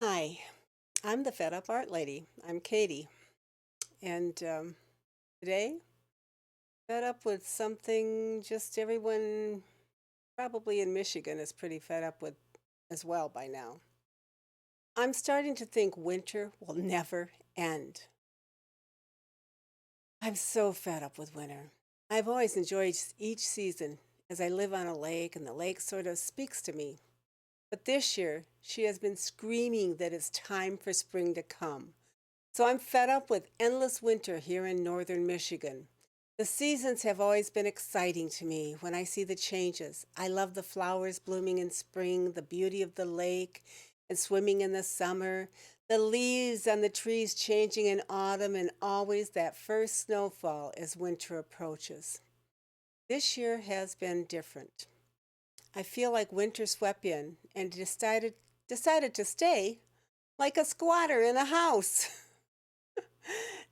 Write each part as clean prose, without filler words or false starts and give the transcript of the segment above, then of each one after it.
Hi, I'm the Fed Up Art Lady. I'm Katie, and today, fed up with something just everyone probably in Michigan is pretty fed up with as well by now. I'm starting to think winter will never end. I'm so fed up with winter. I've always enjoyed each season as I live on a lake and the lake sort of speaks to me. But this year, she has been screaming that it's time for spring to come. So I'm fed up with endless winter here in northern Michigan. The seasons have always been exciting to me when I see the changes. I love the flowers blooming in spring, the beauty of the lake, and swimming in the summer, the leaves on the trees changing in autumn, and always that first snowfall as winter approaches. This year has been different. I feel like winter swept in and decided to stay like a squatter in a house.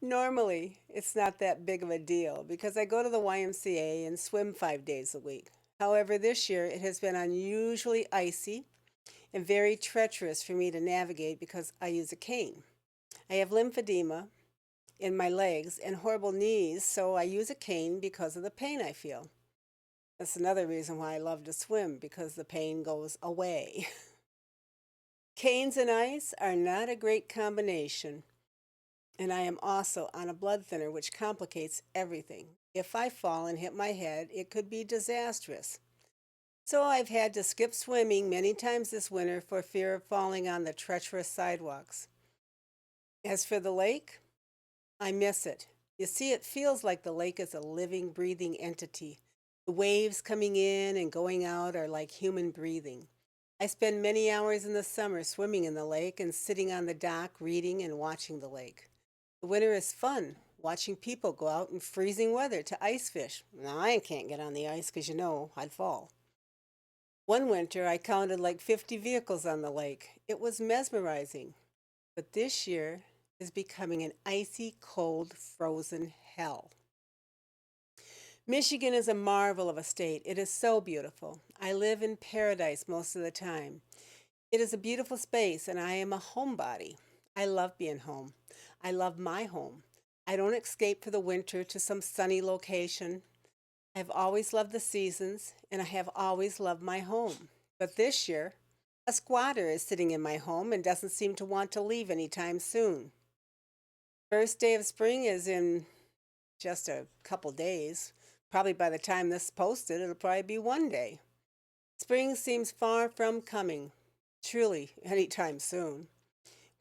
Normally, it's not that big of a deal because I go to the YMCA and swim 5 days a week. However, this year it has been unusually icy and very treacherous for me to navigate because I use a cane. I have lymphedema in my legs and horrible knees, so I use a cane because of the pain I feel. That's another reason why I love to swim because the pain goes away. Canes and ice are not a great combination. And I am also on a blood thinner, which complicates everything. If I fall and hit my head, it could be disastrous. So I've had to skip swimming many times this winter for fear of falling on the treacherous sidewalks. As for the lake, I miss it. You see, it feels like the lake is a living, breathing entity. The waves coming in and going out are like human breathing. I spend many hours in the summer swimming in the lake and sitting on the dock reading and watching the lake. The winter is fun, watching people go out in freezing weather to ice fish. Now, I can't get on the ice because I'd fall. One winter, I counted like 50 vehicles on the lake. It was mesmerizing. But this year is becoming an icy, cold, frozen hell. Michigan is a marvel of a state. It is so beautiful. I live in paradise most of the time. It is a beautiful space, and I am a homebody. I love being home. I love my home. I don't escape for the winter to some sunny location. I've always loved the seasons, and I have always loved my home. But this year, a squatter is sitting in my home and doesn't seem to want to leave anytime soon. First day of spring is in just a couple days. Probably by the time this is posted, it'll probably be one day. Spring seems far from coming, truly, anytime soon.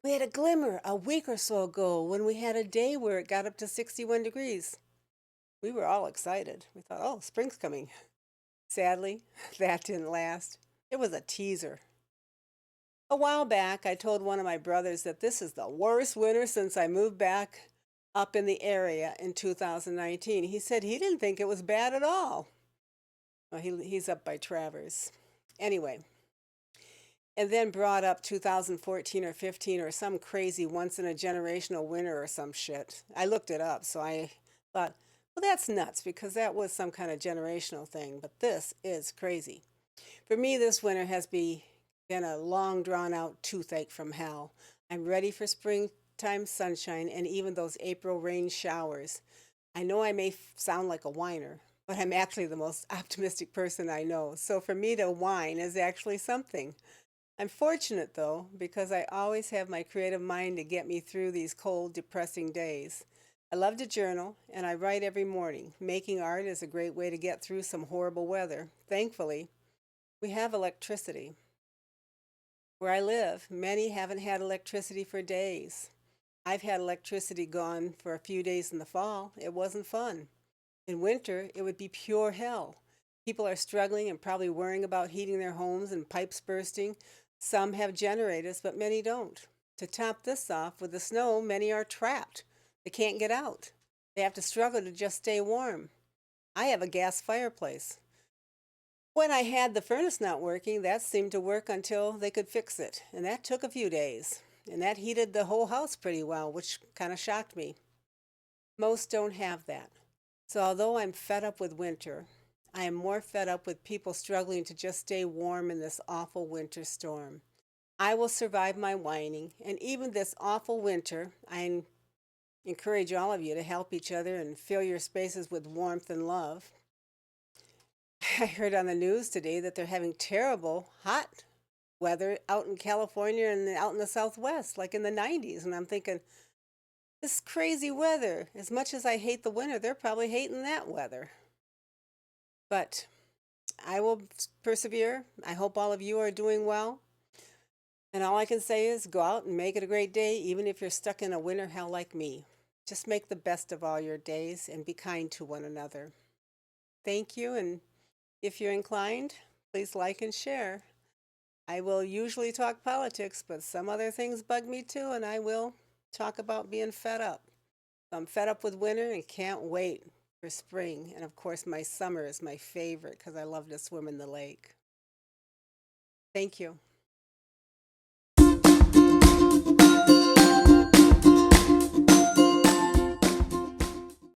We had a glimmer a week or so ago when we had a day where it got up to 61 degrees. We were all excited. We thought, oh, spring's coming. Sadly, that didn't last. It was a teaser. A while back, I told one of my brothers that this is the worst winter since I moved back up in the area in 2019. He said he didn't think it was bad at all. Well, he's up by Travers. Anyway, and then brought up 2014 or 15 or some crazy once in a generational winter or some shit. I looked it up, so I thought, well, that's nuts because that was some kind of generational thing, but this is crazy. For me, this winter has been a long drawn out toothache from hell. I'm ready for springtime sunshine and even those April rain showers. I know I may sound like a whiner, but I'm actually the most optimistic person I know. So for me to whine is actually something. I'm fortunate though, because I always have my creative mind to get me through these cold, depressing days. I love to journal and I write every morning. Making art is a great way to get through some horrible weather. Thankfully, we have electricity. Where I live, many haven't had electricity for days. I've had electricity gone for a few days in the fall. It wasn't fun. In winter, it would be pure hell. People are struggling and probably worrying about heating their homes and pipes bursting. Some have generators, but many don't. To top this off, with the snow, many are trapped. They can't get out. They have to struggle to just stay warm. I have a gas fireplace. When I had the furnace not working, that seemed to work until they could fix it, and that took a few days. And that heated the whole house pretty well, which kind of shocked me. Most don't have that. So, although I'm fed up with winter, I am more fed up with people struggling to just stay warm in this awful winter storm. I will survive my whining. And even this awful winter, I encourage all of you to help each other and fill your spaces with warmth and love. I heard on the news today that they're having terrible hot weather out in California and out in the Southwest, like in the 90s. And I'm thinking, this crazy weather, as much as I hate the winter, they're probably hating that weather. But I will persevere. I hope all of you are doing well. And all I can say is go out and make it a great day, even if you're stuck in a winter hell like me. Just make the best of all your days and be kind to one another. Thank you. And if you're inclined, please like and share. I will usually talk politics, but some other things bug me too, and I will talk about being fed up. I'm fed up with winter and can't wait for spring. And of course, my summer is my favorite because I love to swim in the lake. Thank you.